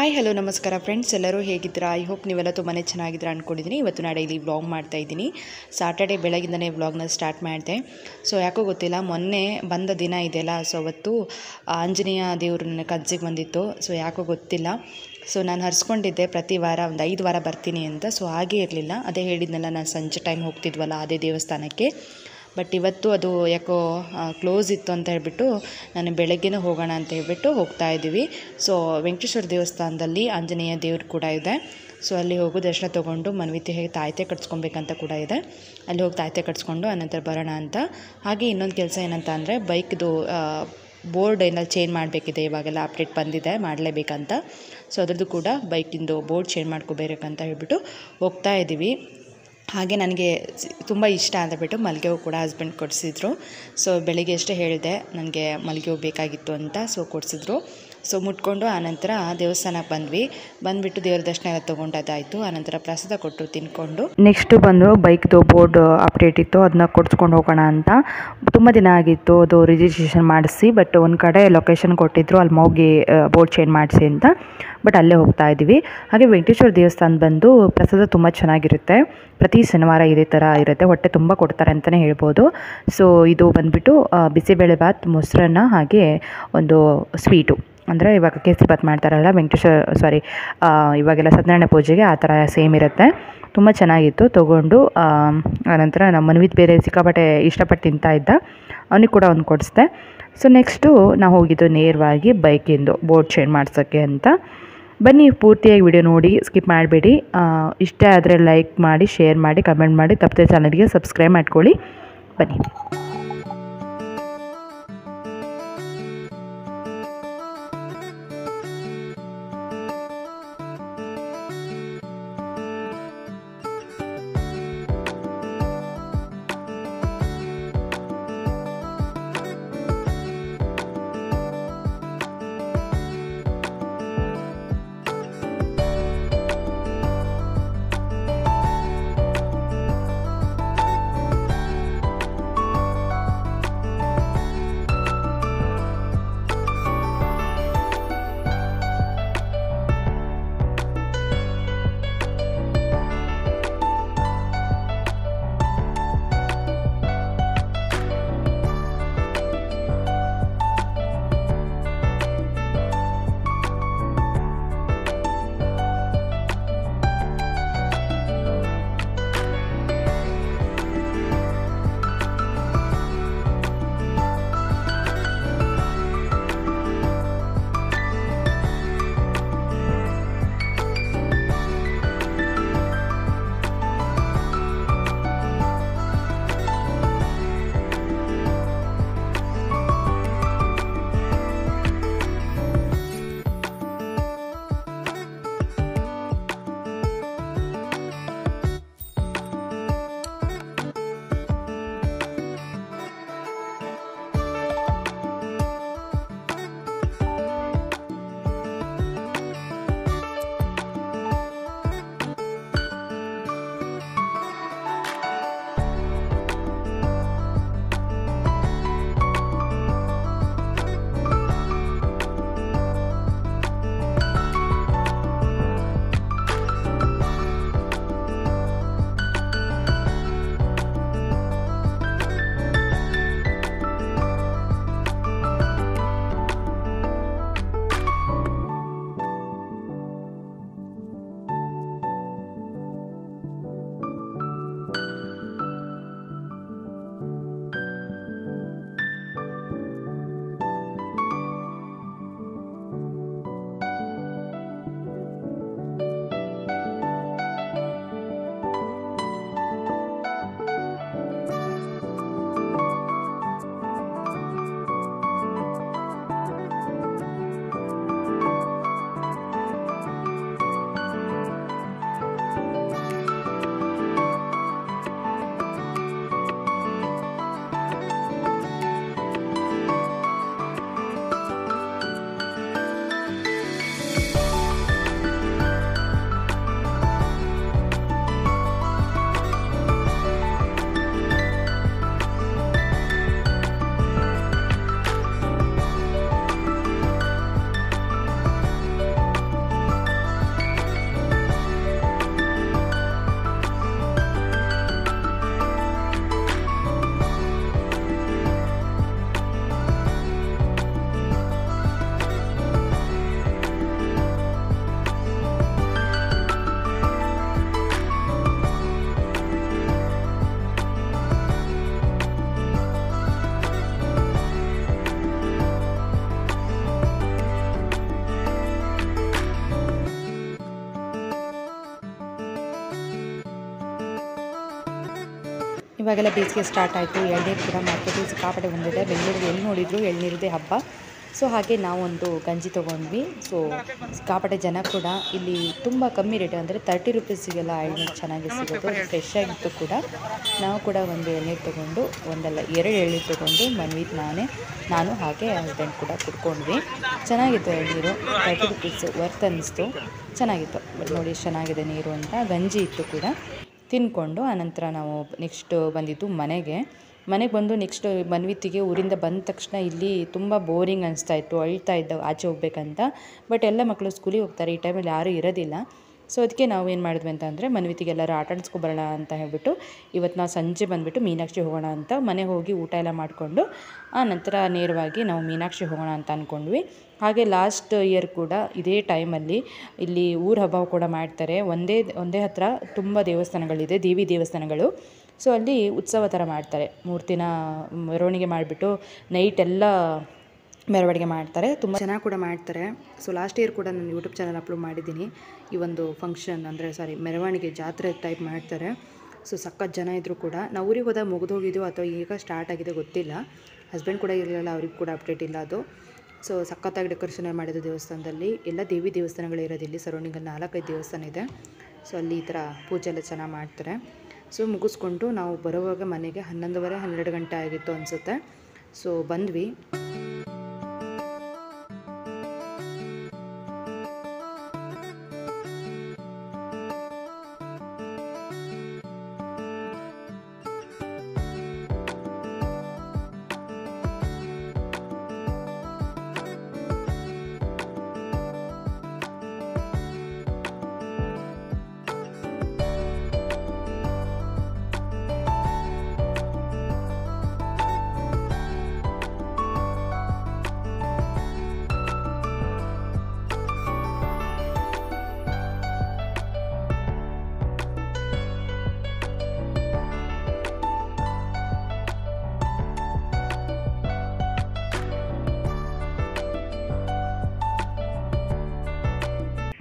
Hi hello ನಮಸ್ಕಾರ friends, ಎಲ್ಲರೂ ಹೇಗಿದ್ದೀರಾ? ಐ ಹೋಪ್ ನೀವೆಲ್ಲ ತುಂಬಾ ಚೆನ್ನಾಗಿದ್ದೀರಾ ಅಂದ್ಕೊಂಡಿದ್ದೀನಿ. ಇವತ್ತು ನಾನು ಡೈಲಿ ವ್ಲಾಗ್ ಮಾಡ್ತಾ ಇದ್ದೀನಿ. ಸಾಟರ್ಡೆ ಬೆಳಗಿಂದನೇ ವ್ಲಾಗ್ನ ಸ್ಟಾರ್ಟ್ ಮಾಡಿದೆ. ಸೊ ಯಾಕೋ ಗೊತ್ತಿಲ್ಲ, ಮೊನ್ನೆ ಬಂದ ದಿನ ಇದೆಯಲ್ಲ, ಸೊ ಅವತ್ತು ಆಂಜನೇಯ ದೇವರು ನನ್ನ ಕನಸಿಗೆ ಬಂದಿತ್ತು. ಸೊ ಯಾಕೋ ಗೊತ್ತಿಲ್ಲ, ಸೊ ನಾನು ಹರಿಸ್ಕೊಂಡಿದ್ದೆ ಪ್ರತಿ ವಾರ ಒಂದು 5 ವಾರ ಬರ್ತೀನಿ ಅಂತ. ಸೊ ಹಾಗೇ ಇರಲಿಲ್ಲ, ಅದೇ ಹೇಳಿದ್ನಲ್ಲ, ನಾನು ಸಂಜೆ ಟೈಮ್ ಹೋಗ್ತಿದ್ವಲ್ಲ ಅದೇ ದೇವಸ್ಥಾನಕ್ಕೆ. ಬಟ್ ಇವತ್ತು ಅದು ಯಾಕೋ ಕ್ಲೋಸ್ ಇತ್ತು ಅಂತ ಹೇಳ್ಬಿಟ್ಟು ನಾನು ಬೆಳಗ್ಗೆನೇ ಹೋಗೋಣ ಅಂತ ಹೇಳ್ಬಿಟ್ಟು ಹೋಗ್ತಾ ಇದ್ದೀವಿ. ಸೊ ವೆಂಕಟೇಶ್ವರ ದೇವಸ್ಥಾನದಲ್ಲಿ ಆಂಜನೇಯ ದೇವರು ಕೂಡ ಇದೆ. ಸೊ ಅಲ್ಲಿ ಹೋಗೋ ದರ್ಶನ ತೊಗೊಂಡು ಮನ್ವಿತಿ ಹೇಗೆ ತಾಯ್ತೆ ಕಟ್ಸ್ಕೊಬೇಕಂತ ಕೂಡ ಇದೆ. ಅಲ್ಲಿ ಹೋಗಿ ತಾಯ್ತೆ ಕಟ್ಸ್ಕೊಂಡು ಅನಂತರ ಬರೋಣ ಅಂತ. ಹಾಗೆ ಇನ್ನೊಂದು ಕೆಲಸ ಏನಂತ ಅಂದರೆ, ಬೈಕ್ದು ಬೋರ್ಡ್ ಏನಾದ್ರು ಚೇಂಜ್ ಮಾಡಬೇಕಿದೆ. ಇವಾಗೆಲ್ಲ ಅಪ್ಡೇಟ್ ಬಂದಿದೆ, ಮಾಡಲೇಬೇಕಂತ. ಸೊ ಅದ್ರದ್ದು ಕೂಡ ಬೈಕಿಂದು ಬೋರ್ಡ್ ಚೇಂಜ್ ಮಾಡ್ಕೋಬೇಕಂತ ಹೇಳ್ಬಿಟ್ಟು ಹೋಗ್ತಾ ಇದ್ದೀವಿ. ಹಾಗೆ ನನಗೆ ತುಂಬ ಇಷ್ಟ ಅಂದ್ಬಿಟ್ಟು ಮಲ್ಲಿಗೆ ಹೂ ಕೂಡ ಹಸ್ಬೆಂಡ್ ಕೊಡಿಸಿದ್ರು. ಸೊ ಬೆಳಿಗ್ಗೆ ಅಷ್ಟೇ ಹೇಳಿದೆ ನನಗೆ ಮಲ್ಲಿಗೆ ಹೂ ಬೇಕಾಗಿತ್ತು ಅಂತ. ಸೊ ಕೊಡಿಸಿದ್ರು. ಸೊ ಮುಟ್ಕೊಂಡು ಆನಂತರ ದೇವಸ್ಥಾನಕ್ಕೆ ಬಂದುಬಿಟ್ಟು ದೇವ್ರ ದರ್ಶನ ಎಲ್ಲ ತೊಗೊಂಡದಾಯಿತು. ಆನಂತರ ಪ್ರಸಾದ ಕೊಟ್ಟರು, ತಿನ್ಕೊಂಡು ನೆಕ್ಸ್ಟು ಬಂದು ಬೈಕ್ದು ಬೋರ್ಡ್ ಅಪ್ಡೇಟ್ ಇತ್ತು, ಅದನ್ನ ಕೊಡಿಸ್ಕೊಂಡು ಹೋಗೋಣ ಅಂತ. ತುಂಬ ದಿನ ಆಗಿತ್ತು ಅದು ರಿಜಿಸ್ಟ್ರೇಷನ್ ಮಾಡಿಸಿ, ಬಟ್ ಒಂದು ಕಡೆ ಲೊಕೇಶನ್ ಕೊಟ್ಟಿದ್ದರು, ಅಲ್ಲಿ ಹೋಗಿ ಬೋರ್ಡ್ ಚೇಂಜ್ ಮಾಡಿಸಿ ಅಂತ. ಬಟ್ ಅಲ್ಲೇ ಹೋಗ್ತಾ ಇದ್ದೀವಿ. ಹಾಗೆ ವೆಂಕಟೇಶ್ವರ ದೇವಸ್ಥಾನ ಬಂದು ಪ್ರಸಾದ ತುಂಬ ಚೆನ್ನಾಗಿರುತ್ತೆ. ಪ್ರತಿ ಶನಿವಾರ ಇದೇ ಥರ ಇರುತ್ತೆ, ಹೊಟ್ಟೆ ತುಂಬ ಕೊಡ್ತಾರೆ ಅಂತಲೇ ಹೇಳ್ಬೋದು. ಸೊ ಇದು ಬಂದುಬಿಟ್ಟು ಬಿಸಿಬೇಳೆ ಬಾತ್, ಮೊಸರನ್ನ, ಹಾಗೆ ಒಂದು ಸ್ವೀಟು, ಅಂದರೆ ಇವಾಗ ಕೇಸರಿ ಬಾತ್ ಮಾಡ್ತಾರಲ್ಲ ಇವಾಗೆಲ್ಲ ಸತ್ಯನಾರಾಯಣ ಪೂಜೆಗೆ ಆ ಥರ ಸೇಮ್ ಇರುತ್ತೆ. ತುಂಬ ಚೆನ್ನಾಗಿತ್ತು. ತೊಗೊಂಡು ಆನಂತರ ನಮ್ಮ ಮನ್ವಿತ್ ಬೇರೆ ಸಿಕ್ಕಾಪಟ್ಟೆ ಇಷ್ಟಪಟ್ಟು ತಿಂತಾ ಇದ್ದ, ಅವನಿಗೆ ಕೂಡ ಒಂದು ಕೊಡಿಸ್ದೆ. ಸೊ ನೆಕ್ಸ್ಟು ನಾವು ಹೋಗಿದ್ದು ನೇರವಾಗಿ ಬೈಕಿಂದು ಬೋರ್ಡ್ ಚೇಂಜ್ ಮಾಡ್ಸೋಕ್ಕೆ ಅಂತ. ಬನ್ನಿ, ಪೂರ್ತಿಯಾಗಿ ವಿಡಿಯೋ ನೋಡಿ, ಸ್ಕಿಪ್ ಮಾಡಬೇಡಿ. ಇಷ್ಟ ಆದರೆ ಲೈಕ್ ಮಾಡಿ, ಶೇರ್ ಮಾಡಿ, ಕಮೆಂಟ್ ಮಾಡಿ, ತಪ್ಪದೆ ಚಾನಲ್ಗೆ ಸಬ್ಸ್ಕ್ರೈಬ್ ಮಾಡ್ಕೊಳ್ಳಿ. ಬನ್ನಿ. ಇವಾಗೆಲ್ಲ ಬೇಸಿಗೆ ಸ್ಟಾರ್ಟ್ ಆಯಿತು. ಎಳ್ನೀರು ಕೂಡ ಮಾರ್ಕೆಟಿಗೆ ಸಿಕ್ಕಾಪಟ್ಟೆ ಬಂದಿದೆ. ಬೆಂಗಳೂರಿಗೆ ಎಲ್ಲಿ ನೋಡಿದ್ರು ಎಳ್ನೀರದೇ ಹಬ್ಬ. ಸೊ ಹಾಗೆ ನಾವೊಂದು ಗಂಜಿ ತೊಗೊಂಡ್ವಿ. ಸೊ ಸಿಕ್ಕಾಪಟ್ಟೆ ಜನ ಕೂಡ ಇಲ್ಲಿ ತುಂಬ ಕಮ್ಮಿ ರೇಟ್, ಅಂದರೆ 30 ರುಪೀಸಿಗೆಲ್ಲ ಎಳ್ನೀರು ಚೆನ್ನಾಗಿ ಸಿಗೋದು, ಫ್ರೆಶ್ ಆಗಿತ್ತು ಕೂಡ. ನಾವು ಕೂಡ ಒಂದು ಎಳ್ನೀರು ತೊಗೊಂಡು, ಒಂದಲ್ಲ 2 ಎಳ್ನೀರು ತೊಗೊಂಡು ನಾನು ಹಾಗೆ ಹಸ್ಬೆಂಡ್ ಕೂಡ ಕುಡ್ಕೊಂಡ್ವಿ. ಚೆನ್ನಾಗಿತ್ತು ಎಳ್ನೀರು, 30 ರುಪೀಸ್ ವರ್ತ್ ಅನ್ನಿಸ್ತು, ಚೆನ್ನಾಗಿತ್ತು. ಬಟ್ ನೋಡಿ ಎಷ್ಟು ಚೆನ್ನಾಗಿದೆ ನೀರು ಅಂತ. ಗಂಜಿ ಇತ್ತು ಕೂಡ, ತಿಂದ್ಕೊಂಡು ಆನಂತರ ನಾವು ನೆಕ್ಸ್ಟ್ ಬಂದಿದ್ದು ಮನೆಗೆ ಬಂದು ನೆಕ್ಸ್ಟ್ ಮನ್ವಿತಿಗೆ ಊರಿಂದ ಬಂದ ತಕ್ಷಣ ಇಲ್ಲಿ ತುಂಬ ಬೋರಿಂಗ್ ಅನಿಸ್ತಾಯಿತ್ತು, ಅಳ್ತಾ ಇದ್ದ ಆಚೆ ಹೋಗ್ಬೇಕಂತ. ಬಟ್ ಎಲ್ಲ ಮಕ್ಕಳು ಸ್ಕೂಲಿಗೆ ಹೋಗ್ತಾರೆ, ಈ ಟೈಮಲ್ಲಿ ಯಾರೂ ಇರೋದಿಲ್ಲ. ಸೊ ಅದಕ್ಕೆ ನಾವು ಏನು ಮಾಡಿದ್ವಿ ಅಂತಂದರೆ ಮನ್ವಿತಿಗೆ ಎಲ್ಲರೂ ಆಟ ಆಡಿಸ್ಕೊಬರೋಣ ಅಂತ ಹೇಳ್ಬಿಟ್ಟು ಇವತ್ತು ನಾವು ಸಂಜೆ ಬಂದುಬಿಟ್ಟು ಮೀನಾಕ್ಷಿ ಹೋಗೋಣ ಅಂತ ಮನೆಗೆ ಹೋಗಿ ಊಟ ಎಲ್ಲ ಮಾಡಿಕೊಂಡು ಆ ನಂತರ ನೇರವಾಗಿ ನಾವು ಮೀನಾಕ್ಷಿ ಹೋಗೋಣ ಅಂತ ಅಂದ್ಕೊಂಡ್ವಿ. ಹಾಗೆ ಲಾಸ್ಟ್ ಇಯರ್ ಕೂಡ ಇದೇ ಟೈಮಲ್ಲಿ ಇಲ್ಲಿ ಊರ ಹಬ್ಬ ಕೂಡ ಮಾಡ್ತಾರೆ. ಒಂದೇ ಹತ್ರ ತುಂಬ ದೇವಸ್ಥಾನಗಳಿದೆ, ದೇವಿ ದೇವಸ್ಥಾನಗಳು. ಸೊ ಅಲ್ಲಿ ಉತ್ಸವ ಥರ ಮಾಡ್ತಾರೆ. 3 ದಿನ ಮೆರವಣಿಗೆ ಮಾಡಿಬಿಟ್ಟು ನೈಟೆಲ್ಲ ಮೆರವಣಿಗೆ ಮಾಡ್ತಾರೆ, ತುಂಬ ಚೆನ್ನಾಗಿ ಕೂಡ ಮಾಡ್ತಾರೆ. ಸೊ ಲಾಸ್ಟ್ ಇಯರ್ ಕೂಡ ನಾನು ಯೂಟ್ಯೂಬ್ ಚಾನಲ್ ಅಪ್ಲೋಡ್ ಮಾಡಿದ್ದೀನಿ. ಈ ಒಂದು ಫಂಕ್ಷನ್ ಮೆರವಣಿಗೆ ಜಾತ್ರೆ ಟೈಪ್ ಮಾಡ್ತಾರೆ. ಸೊ ಸಖತ್ ಜನ ಇದ್ದರೂ ಕೂಡ ನಾವು ಊರಿಗೆ ಹೋದಾಗ ಮುಗಿದೋಗಿದ್ದು ಅಥವಾ ಈಗ ಸ್ಟಾರ್ಟ್ ಆಗಿದೆ ಗೊತ್ತಿಲ್ಲ. ಹಸ್ಬೆಂಡ್ ಕೂಡ ಇರಲಿಲ್ಲ, ಅವ್ರಿಗೆ ಕೂಡ ಅಪ್ಡೇಟ್ ಇಲ್ಲ ಅದು. ಸೊ ಸಖತ್ತಾಗಿ ಡೆಕೋರೇಷನ್ ಮಾಡಿದ್ದು ದೇವಸ್ಥಾನದಲ್ಲಿ. ಎಲ್ಲ ದೇವಿ ದೇವಸ್ಥಾನಗಳಿರೋದು ಇಲ್ಲಿ ಸರೌಂಡಿಂಗಲ್ಲಿ 4-5 ದೇವಸ್ಥಾನ ಇದೆ. ಸೊ ಅಲ್ಲಿ ಈ ಥರ ಪೂಜೆ ಎಲ್ಲ ಚೆನ್ನಾಗಿ ಮಾಡ್ತಾರೆ. ಸೊ ಮುಗಿಸ್ಕೊಂಡು ನಾವು ಬರುವಾಗ ಮನೆಗೆ 11:30-12 ಗಂಟೆ ಆಗಿತ್ತು ಅನಿಸುತ್ತೆ. ಸೊ ಬಂದ್ವಿ.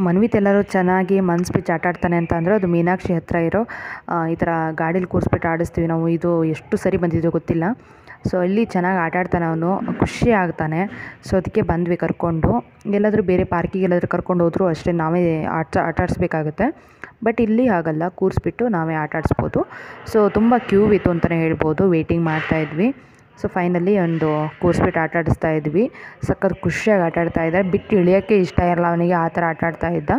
ಮನ್ವಿತ್ ಎಲ್ಲರೂ ಚೆನ್ನಾಗಿ ಮನ್ಸು ಬಿಚ್ಚಿ ಆಟ ಆಡ್ತಾನೆ ಅಂತ ಅಂದರೆ ಅದು ಮೀನಾಕ್ಷಿ ಹತ್ರ ಇರೋ ಈ ಥರ ಗಾಡೀಲಿ ಕೂರಿಸ್ಬಿಟ್ಟು ಆಡಿಸ್ತೀವಿ ನಾವು. ಇದು ಎಷ್ಟು ಸರಿ ಬಂದಿದ್ದೋ ಗೊತ್ತಿಲ್ಲ. ಸೊ ಅಲ್ಲಿ ಚೆನ್ನಾಗಿ ಆಟ ಆಡ್ತಾನೆ ಅವನು, ಖುಷಿ ಆಗ್ತಾನೆ. ಸೊ ಅದಕ್ಕೆ ಬಂದ್ವಿ ಕರ್ಕೊಂಡು. ಎಲ್ಲಾದರೂ ಬೇರೆ ಪಾರ್ಕಿಗೆ ಎಲ್ಲಾದರೂ ಕರ್ಕೊಂಡು ಹೋದರೂ ಅಷ್ಟೇ ನಾವೇ ಆಟ ಆಡಿಸ್ಬೇಕಾಗುತ್ತೆ. ಬಟ್ ಇಲ್ಲಿ ಆಗಲ್ಲ, ಕೂರಿಸ್ಬಿಟ್ಟು ನಾವೇ ಆಟ ಆಡಿಸ್ಬೋದು. ಸೊ ತುಂಬ ಕ್ಯೂ ಇತ್ತು ಅಂತಲೇ ಹೇಳ್ಬೋದು, ವೇಟಿಂಗ್ ಮಾಡ್ತಾಯಿದ್ವಿ. ಸೊ ಫೈನಲಿ ಒಂದು ಕೂರಿಸ್ಬಿಟ್ಟು ಆಟ ಆಡಿಸ್ತಾ ಇದ್ವಿ. ಸಖತ್ ಖುಷಿಯಾಗಿ ಆಟ ಆಡ್ತಾ ಇದ್ದ, ಬಿಟ್ಟು ಇಳಿಯೋಕ್ಕೆ ಇಷ್ಟ ಇರಲ್ಲ ಅವನಿಗೆ, ಆ ಥರ ಆಟ ಆಡ್ತಾ ಇದ್ದ.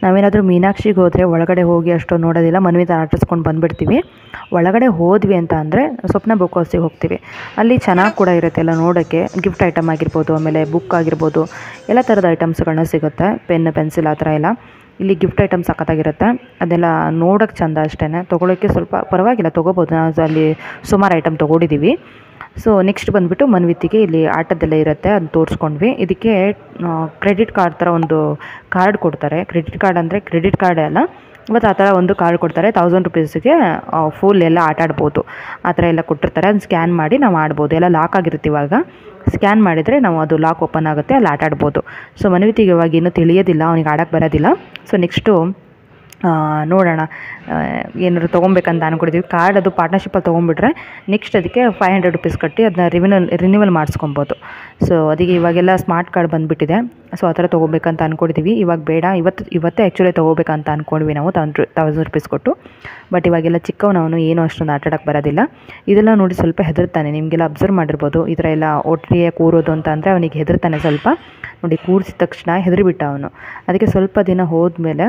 ನಾವೇನಾದರೂ ಮೀನಾಕ್ಷಿಗೆ ಹೋದರೆ ಒಳಗಡೆ ಹೋಗಿ ಅಷ್ಟೊಂದು ನೋಡೋದಿಲ್ಲ, ಮನ್ವಿತ ಆಟಿಸ್ಕೊಂಡು ಬಂದುಬಿಡ್ತೀವಿ. ಒಳಗಡೆ ಹೋದ್ವಿ ಅಂತ ಅಂದರೆ ಸ್ವಪ್ನ ಬುಕ್ ಹೌಸಿಗೆ ಹೋಗ್ತೀವಿ. ಅಲ್ಲಿ ಚೆನ್ನಾಗಿ ಕೂಡ ಇರುತ್ತೆ ಎಲ್ಲ ನೋಡೋಕ್ಕೆ, ಗಿಫ್ಟ್ ಐಟಮ್ ಆಗಿರ್ಬೋದು, ಆಮೇಲೆ ಬುಕ್ ಆಗಿರ್ಬೋದು, ಎಲ್ಲ ಥರದ ಐಟಮ್ಸ್ಗಳನ್ನ ಸಿಗುತ್ತೆ, ಪೆನ್ ಪೆನ್ಸಿಲ್ ಆ ಥರ ಎಲ್ಲ. ಇಲ್ಲಿ ಗಿಫ್ಟ್ ಐಟಮ್ ಸಖತ್ತಾಗಿರುತ್ತೆ, ಅದೆಲ್ಲ ನೋಡೋಕ್ಕೆ ಚೆಂದ ಅಷ್ಟೇ, ತೊಗೊಳೋಕ್ಕೆ ಸ್ವಲ್ಪ ಪರವಾಗಿಲ್ಲ, ತೊಗೋಬೋದು. ನಾವು ಅಲ್ಲಿ ಸುಮಾರು ಐಟಮ್ ತೊಗೊಂಡಿದ್ದೀವಿ. ಸೊ ನೆಕ್ಸ್ಟ್ ಬಂದುಬಿಟ್ಟು ಮನ್ವಿತಿಗೆ ಇಲ್ಲಿ ಆಟದ್ದೆಲ್ಲ ಇರುತ್ತೆ, ಅದು ತೋರಿಸ್ಕೊಂಡ್ವಿ. ಇದಕ್ಕೆ ಕ್ರೆಡಿಟ್ ಕಾರ್ಡ್ ಥರ ಒಂದು ಕಾರ್ಡ್ ಕೊಡ್ತಾರೆ. ಕ್ರೆಡಿಟ್ ಕಾರ್ಡ್ ಅಂದರೆ ಕ್ರೆಡಿಟ್ ಕಾರ್ಡೇ ಅಲ್ಲ, ಮತ್ತು ಆ ಥರ ಒಂದು ಕಾರ್ಡ್ ಕೊಡ್ತಾರೆ. 1000 ರೂಪೀಸ್ಗೆ ಫುಲ್ ಎಲ್ಲ ಆಟ ಆಡ್ಬೋದು, ಆ ಥರ ಎಲ್ಲ ಕೊಟ್ಟಿರ್ತಾರೆ. ಅದನ್ನ ಸ್ಕ್ಯಾನ್ ಮಾಡಿ ನಾವು ಆಡ್ಬೋದು. ಎಲ್ಲ ಲಾಕ್ ಆಗಿರುತ್ತೆ, ಇವಾಗ ಸ್ಕ್ಯಾನ್ ಮಾಡಿದರೆ ನಾವು ಅದು ಲಾಕ್ ಓಪನ್ ಆಗುತ್ತೆ, ಅಲ್ಲಿ ಆಟ ಆಡ್ಬೋದು. ಸೊ ಮನ್ವಿತಿಗೆ ಇವಾಗ ಇನ್ನೂ ತಿಳಿಯೋದಿಲ್ಲ, ಅವನಿಗೆ ಆಡೋಕ್ಕೆ ಬರೋದಿಲ್ಲ. ಸೊ ನೆಕ್ಸ್ಟು ನೋಡೋಣ, ಏನಾದ್ರು ತೊಗೊಬೇಕಂತ ಅಂದ್ಕೊಂಡಿದ್ದೀವಿ. ಕಾರ್ಡ್ ಅದು ಪಾರ್ಟ್ನರ್ಶಿಪ್ಪಲ್ಲಿ ತೊಗೊಂಡ್ಬಿಟ್ರೆ ನೆಕ್ಸ್ಟ್ ಅದಕ್ಕೆ 500 ರೂಪೀಸ್ ಕಟ್ಟಿ ಅದನ್ನ ರಿನ್ಯೂವಲ್ ಮಾಡಿಸ್ಕೊಬೋದು. ಸೊ ಅದಕ್ಕೆ ಇವಾಗೆಲ್ಲ ಸ್ಮಾರ್ಟ್ ಕಾರ್ಡ್ ಬಂದುಬಿಟ್ಟಿದೆ. ಸೊ ಆ ಥರ ತೊಗೋಬೇಕಂತ ಅಂದ್ಕೊಂಡಿದ್ದೀವಿ. ಇವಾಗ ಬೇಡ, ಇವತ್ತೇ ಆ್ಯಕ್ಚುಲಿ ತೊಗೋಬೇಕಂತ ಅಂದ್ಕೊಂಡ್ವಿ ನಾವು 1000 ರೂಪೀಸ್ ಕೊಟ್ಟು. ಬಟ್ ಇವಾಗೆಲ್ಲ ಚಿಕ್ಕವನವನು ಏನೂ ಅಷ್ಟೊಂದು ಆಟ ಆಡೋಕ್ಕೆ ಬರೋದಿಲ್ಲ. ಇದೆಲ್ಲ ನೋಡಿ ಸ್ವಲ್ಪ ಹೆದರ್ತಾನೆ, ನಿಮಗೆಲ್ಲ ಅಬ್ಸರ್ವ್ ಮಾಡಿರ್ಬೋದು. ಈ ಥರ ಎಲ್ಲ ಒಟ್ಟಿಗೆ ಕೂರೋದು ಅಂತ ಅಂದರೆ ಅವನಿಗೆ ಹೆದರ್ತಾನೆ ಸ್ವಲ್ಪ. ನೋಡಿ, ಕೂರಿಸಿದ ತಕ್ಷಣ ಹೆದರಿಬಿಟ್ಟ ಅವನು. ಅದಕ್ಕೆ ಸ್ವಲ್ಪ ದಿನ ಹೋದ್ಮೇಲೆ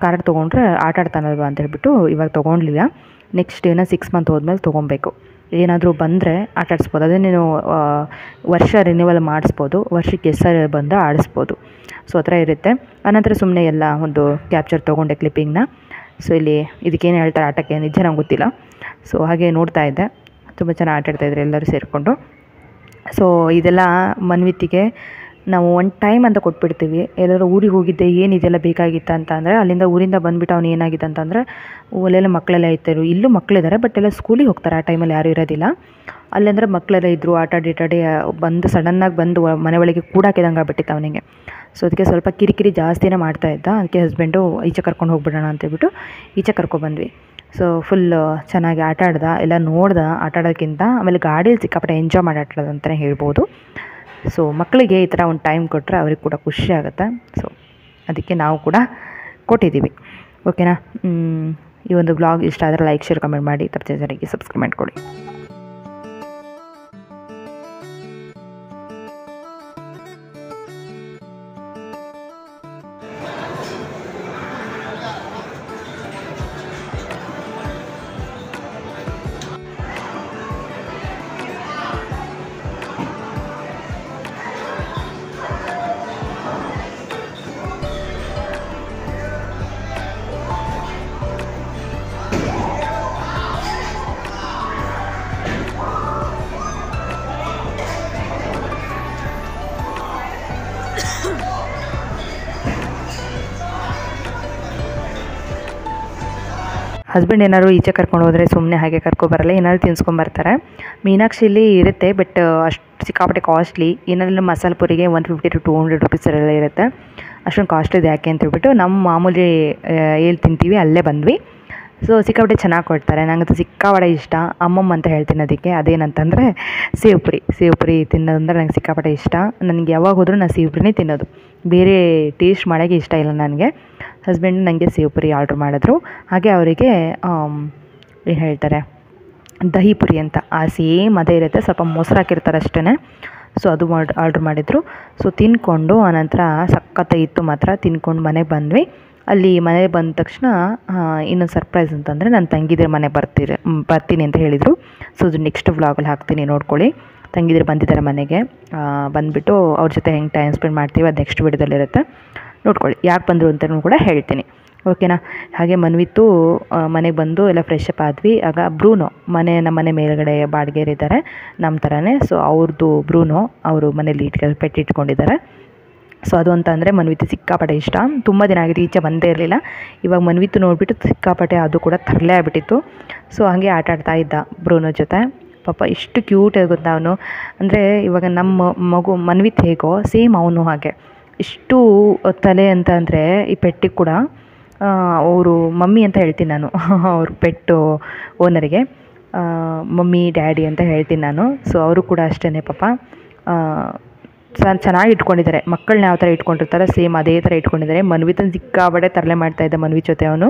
ಕಾರ್ಡ್ ತೊಗೊಂಡ್ರೆ ಆಟ ಆಡ್ತಾನಲ್ವ ಅಂತ ಹೇಳ್ಬಿಟ್ಟು ಇವಾಗ ತೊಗೊಂಡ್ಲಿಲ್ಲ. ನೆಕ್ಸ್ಟ್ ಏನೋ 6 ಮಂತ್ ಹೋದ್ಮೇಲೆ ತೊಗೊಬೇಕು. ಏನಾದರೂ ಬಂದರೆ ಆಟ ಆಡಿಸ್ಬೋದು. ಅದೇ ನೀನು ವರ್ಷ ರಿನ್ಯೂವಲ್ ಮಾಡಿಸ್ಬೋದು, ವರ್ಷಕ್ಕೆ ಎಷ್ಟು ಬಂದು ಆಡಿಸ್ಬೋದು. ಸೊ ಆ ಥರ ಇರುತ್ತೆ. ಆನಂತರ ಸುಮ್ಮನೆ ಎಲ್ಲ ಒಂದು ಕ್ಯಾಪ್ಚರ್ ತೊಗೊಂಡೆ ಕ್ಲಿಪ್ಪಿಂಗ್ನ. ಸೊ ಇಲ್ಲಿ ಇದಕ್ಕೇನು ಹೇಳ್ತಾರೆ ಆಟಕ್ಕೆ ನಿಜ ನಂಗೆ ಗೊತ್ತಿಲ್ಲ. ಸೊ ಹಾಗೆ ನೋಡ್ತಾ ಇದ್ದೆ, ತುಂಬ ಚೆನ್ನಾಗಿ ಆಟ ಆಡ್ತಾಯಿದ್ರು ಎಲ್ಲರೂ ಸೇರಿಕೊಂಡು. ಸೊ ಇದೆಲ್ಲ ಮನ್ವಿತಿಗೆ ನಾವು ಒಂದು ಟೈಮ್ ಅಂತ ಕೊಟ್ಬಿಡ್ತೀವಿ. ಎಲ್ಲರೂ ಊರಿಗೆ ಹೋಗಿದ್ದೆ, ಏನು ಇದೆಲ್ಲ ಬೇಕಾಗಿತ್ತು ಅಂತ ಅಂದರೆ, ಅಲ್ಲಿಂದ ಊರಿಂದ ಬಂದುಬಿಟ್ಟು ಅವ್ನು ಏನಾಗಿದೆ ಅಂತಂದರೆ ಅಲ್ಲೆಲ್ಲ ಮಕ್ಕಳೆಲ್ಲ ಇರ್ತಾರೆ, ಇಲ್ಲೂ ಮಕ್ಕಳಿದ್ದಾರೆ, ಬಟ್ ಎಲ್ಲ ಸ್ಕೂಲಿಗೆ ಹೋಗ್ತಾರೆ. ಆ ಟೈಮಲ್ಲಿ ಯಾರೂ ಇರೋದಿಲ್ಲ. ಅಲ್ಲೆಂದರೆ ಮಕ್ಕಳೆಲ್ಲ ಇದ್ದರು, ಆಟಾಡಿ ಬಂದು ಸಡನ್ನಾಗಿ ಬಂದು ಮನೆ ಒಳಗೆ ಕೂಡಾಕಿದಂಗೆ ಆಗ್ಬಿಟ್ಟಿತ್ತು ಅವನಿಗೆ. ಸೊ ಅದಕ್ಕೆ ಸ್ವಲ್ಪ ಕಿರಿಕಿರಿ ಜಾಸ್ತಿನೇ ಮಾಡ್ತಾಯಿದ್ದ. ಅದಕ್ಕೆ ಹಸ್ಬೆಂಡು ಈಚೆ ಕರ್ಕೊಂಡು ಹೋಗ್ಬಿಡೋಣ ಅಂತೇಳ್ಬಿಟ್ಟು ಈಚೆ ಕರ್ಕೊಬಂದ್ವಿ. ಸೊ ಫುಲ್ ಚೆನ್ನಾಗಿ ಆಟ ಆಡ್ದ, ಎಲ್ಲ ನೋಡ್ದೆ ಆಟ ಆಡೋಕ್ಕಿಂತ. ಆಮೇಲೆ ಗಾಡೀಲಿ ಸಿಕ್ಕಾಪಟ್ಟೆ ಎಂಜಾಯ್ ಮಾಡಿ ಆಟ ಆಡೋದಂತಲೇ ಹೇಳ್ಬೋದು. ಸೊ ಮಕ್ಕಳಿಗೆ ಈ ಥರ ಒಂದು ಟೈಮ್ ಕೊಟ್ಟರೆ ಅವ್ರಿಗೆ ಕೂಡ ಖುಷಿ ಆಗುತ್ತೆ. ಸೊ ಅದಕ್ಕೆ ನಾವು ಕೂಡ ಕೊಟ್ಟಿದ್ದೀವಿ. ಓಕೆನಾ? ಈ ಒಂದು ವ್ಲಾಗ್ ಇಷ್ಟ ಆದರೆ ಲೈಕ್, ಶೇರ್, ಕಮೆಂಟ್ ಮಾಡಿ. ತಪ್ಪದೆ ಜನರಿಗೆ ಸಬ್ಸ್ಕ್ರೈಬ್ ಮಾಡ್ಕೊಳ್ಳಿ. ಹಸ್ಬೆಂಡ್ ಏನಾದ್ರು ಈಚೆ ಕರ್ಕೊಂಡು ಹೋದರೆ ಸುಮ್ಮನೆ ಹಾಗೆ ಕರ್ಕೊಬರಲ್ಲ, ಏನಾದ್ರು ತಿನ್ಸ್ಕೊಂಬರ್ತಾರೆ. ಮೀನಾಕ್ಷಿಲಿ ಇರುತ್ತೆ, ಬಟ್ ಅಷ್ಟು ಸಿಕ್ಕಾಪಟ್ಟೆ ಕಾಸ್ಟ್ಲಿ. ಏನಾದರೂ ಮಸಾಲೆ ಪುರಿಗೆ 150 to 200 ರೂಪೀಸ್ ಎಲ್ಲ ಇರುತ್ತೆ. ಅಷ್ಟೊಂದು ಕಾಸ್ಟ್ಲಿದು ಯಾಕೆ ಅಂತ ಹೇಳ್ಬಿಟ್ಟು ನಮ್ಮ ಮಾಮೂಲಿ ಎಲ್ಲಿ ತಿಂತೀವಿ ಅಲ್ಲೇ ಬಂದ್ವಿ. ಸೊ ಸಿಕ್ಕಾಪಟ್ಟೆ ಚೆನ್ನಾಗಿ ಕೊಡ್ತಾರೆ. ನನಗಂತೂ ಸಿಕ್ಕಾಪಟ್ಟೆ ಇಷ್ಟ. ಅಮ್ಮಮ್ಮ ಅಂತ ಹೇಳ್ತೀನಿ ಅದಕ್ಕೆ. ಅದೇನಂತಂದರೆ ಸೇವ್ ಪುರಿ ತಿನ್ನೋದಂದ್ರೆ ನಂಗೆ ಸಿಕ್ಕಾಪಟ್ಟೆ ಇಷ್ಟ. ನನಗೆ ಯಾವಾಗ ಹೋದರೂ ನಾನು ಸೇವ್ ಪುರಿನೇ ತಿನ್ನೋದು, ಬೇರೆ ಟೇಸ್ಟ್ ಮಾಡೋಕ್ಕೆ ಇಷ್ಟ ಇಲ್ಲ ನನಗೆ. ಹಸ್ಬೆಂಡ್ ನನಗೆ ಸೇವ್ ಪುರಿ ಆರ್ಡ್ರ್ ಮಾಡಿದ್ರು. ಹಾಗೆ ಅವರಿಗೆ ಏನು ಹೇಳ್ತಾರೆ, ದಹಿ ಪುರಿ ಅಂತ ಸೇಮ್ ಅದೇ ಇರುತ್ತೆ, ಸ್ವಲ್ಪ ಮೊಸರು ಹಾಕಿರ್ತಾರೆ ಅಷ್ಟೇ. ಸೊ ಅದು ಆರ್ಡ್ರ್ ಮಾಡಿದರು. ಸೊ ತಿಂದ್ಕೊಂಡು ಆನಂತರ ಸಖತ್ತಾಗಿತ್ತು ಮಾತ್ರ. ತಿಂದ್ಕೊಂಡು ಮನೆಗೆ ಬಂದ್ವಿ. ಅಲ್ಲಿ ಮನೆಗೆ ಬಂದ ತಕ್ಷಣ ಇನ್ನೊಂದು ಸರ್ಪ್ರೈಸ್ ಅಂತಂದರೆ ನನ್ನ ತಂಗಿದಿರ ಮನೆಗೆ ಬರ್ತೀನಿ ಅಂತ ಹೇಳಿದರು. ಸೊ ಅದು ನೆಕ್ಸ್ಟ್ ವ್ಲಾಗಲ್ಲಿ ಹಾಕ್ತೀನಿ, ನೋಡ್ಕೊಳ್ಳಿ. ತಂಗಿದಿರು ಬಂದಿದ್ದಾರೆ ಮನೆಗೆ. ಬಂದುಬಿಟ್ಟು ಅವ್ರ ಜೊತೆ ಹೆಂಗೆ ಟೈಮ್ ಸ್ಪೆಂಡ್ ಮಾಡ್ತೀವಿ ಅದು ನೆಕ್ಸ್ಟ್ ವಿಡಿಯೋದಲ್ಲಿರುತ್ತೆ, ನೋಡ್ಕೊಳ್ಳಿ. ಯಾಕೆ ಬಂದರು ಅಂತಲೂ ಕೂಡ ಹೇಳ್ತೀನಿ. ಓಕೆನಾ? ಹಾಗೆ ಮನ್ವಿತ್ತು ಮನೆಗೆ ಬಂದು ಎಲ್ಲ ಫ್ರೆಶ್ ಅಪ್ ಆದ್ವಿ. ಆಗ ಬ್ರೂನೋ ನಮ್ಮ ಮನೆ ಮೇಲ್ಗಡೆ ಬಾಡಿಗೆರಿದ್ದಾರೆ ನಮ್ಮ ಥರನೇ. ಸೊ ಅವ್ರದ್ದು ಬ್ರೂನೋ ಅವರು ಮನೇಲಿ ಇಟ್ಕೊಂಡಿದ್ದಾರೆ. ಸೊ ಅದು ಅಂತ ಅಂದರೆ ಮನ್ವಿತ್ತು ಸಿಕ್ಕಾಪಟ್ಟೆ ಇಷ್ಟ. ತುಂಬ ದಿನ ಆಗಿದೆ, ಈಚೆ ಬಂದೇ ಇರಲಿಲ್ಲ. ಇವಾಗ ಮನ್ವಿತ್ತು ನೋಡಿಬಿಟ್ಟು ಸಿಕ್ಕಾಪಟ್ಟೆ ಅದು ಕೂಡ ತರಲೇ ಆಗಿಬಿಟ್ಟಿತ್ತು. ಸೊ ಹಾಗೆ ಆಟ ಆಡ್ತಾ ಇದ್ದ ಬ್ರೂನೋ ಜೊತೆ. ಪಾಪ ಇಷ್ಟು ಕ್ಯೂಟ್ ಗೊತ್ತಾ ಅವನು. ಅಂದರೆ ಇವಾಗ ನಮ್ಮ ಮಗು ಮನ್ವಿತ್ ಹೇಗೋ ಸೇಮ್ ಅವನು ಹಾಗೆ. ಇಷ್ಟು ತಲೆ ಅಂತ ಅಂದರೆ ಈ ಪೆಟ್ಟಿಗೆ ಕೂಡ ಅವರು ಮಮ್ಮಿ ಅಂತ ಹೇಳ್ತೀನಿ ನಾನು. ಅವ್ರ ಪೆಟ್ಟು ಓನರಿಗೆ ಮಮ್ಮಿ ಡ್ಯಾಡಿ ಅಂತ ಹೇಳ್ತೀನಿ ನಾನು. ಸೊ ಅವರು ಕೂಡ ಅಷ್ಟೇ ಪಾಪ ಚೆನ್ನಾಗಿ ಇಟ್ಕೊಂಡಿದ್ದಾರೆ. ಮಕ್ಕಳನ್ನ ಯಾವ ಥರ ಇಟ್ಕೊಂಡಿರ್ತಾರೆ ಸೇಮ್ ಅದೇ ಥರ ಇಟ್ಕೊಂಡಿದ್ದಾರೆ. ಮನ್ವಿತನ ಸಿಕ್ಕಾಬಡೆ ತರಲೆ ಮಾಡ್ತಾಯಿದ್ದ ಮನ್ವಿತ್ ಜೊತೆ ಅವನು.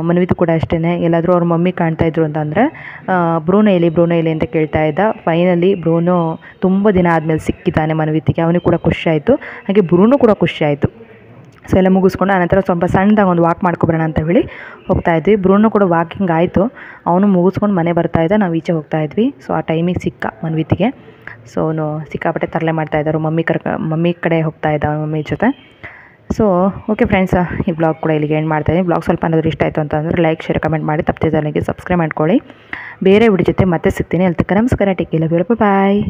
ಮನ್ವಿತ್ ಕೂಡ ಅಷ್ಟೇ. ಎಲ್ಲಾದರೂ ಅವ್ರ ಮಮ್ಮಿ ಕಾಣ್ತಾಯಿದ್ರು ಅಂತಂದರೆ ಬ್ರೂನೋ ಎಲ್ಲಿ ಅಂತ ಕೇಳ್ತಾ ಇದ್ದ. ಫೈನಲಿ ಬ್ರೂನೋ ತುಂಬ ದಿನ ಆದಮೇಲೆ ಸಿಕ್ಕಿದ್ದಾನೆ ಮನ್ವಿತಿಗೆ. ಅವನಿಗೆ ಕೂಡ ಖುಷಿ ಆಯಿತು, ಹಾಗೆ ಬ್ರೂನೋ ಕೂಡ ಖುಷಿ ಆಯಿತು. ಸೊ ಎಲ್ಲ ಮುಗಿಸ್ಕೊಂಡು ಆನಂತರ ಸ್ವಲ್ಪ ಸಣ್ಣದಾಗಿ ಒಂದು ವಾಕ್ ಮಾಡ್ಕೊಬರೋಣ ಅಂತ ಹೇಳಿ ಹೋಗ್ತಾಯಿದ್ವಿ. ಬ್ರೂನು ಕೂಡ ವಾಕಿಂಗ್ ಆಯಿತು, ಅವನು ಮುಗಿಸ್ಕೊಂಡು ಮನೆ ಬರ್ತಾಯಿದ್ದ, ನಾವು ಈಚೆ ಹೋಗ್ತಾಯಿದ್ವಿ. ಸೊ ಆ ಟೈಮಿಗೆ ಸಿಕ್ಕ ಮನ್ವಿತಿಗೆ. ಸೊ ಅವನು ಸಿಕ್ಕಾಪಟ್ಟೆ ತರಲೆ ಮಾಡ್ತಾಯಿದ್ದರು, ಮಮ್ಮಿ ಕಡೆ ಹೋಗ್ತಾಯಿದ್ದ ಅವನ ಮಮ್ಮಿ ಜೊತೆ. ಸೊ ಓಕೆ ಫ್ರೆಂಡ್ಸ್, ಈ ಬ್ಲಾಗ್ ಕೂಡ ಇಲ್ಲಿಗೆ ಎಂಡ್ ಮಾಡ್ತಾಯಿದ್ದೀನಿ. ಬ್ಲಾಗ್ ಸ್ವಲ್ಪ ಏನಾದರೂ ಇಷ್ಟ ಆಯಿತು ಅಂತಂದರೆ ಲೈಕ್, ಶೇರ್, ಕಮೆಂಟ್ ಮಾಡಿ, ತಪ್ಪದೆ ಚಾನಲ್ಗೆ ಸಬ್ಸ್ಕ್ರೈಬ್ ಮಾಡ್ಕೊಳ್ಳಿ. ಬೇರೆ ವಿಡಿಯೋ ಜೊತೆ ಮತ್ತೆ ಸಿಗ್ತೀನಿ. ಅಲ್ಲಿ ತನಕ ನಮಸ್ಕಾರ, ಟೇಕ್ ಕೇರ್, ಬಾಯ್.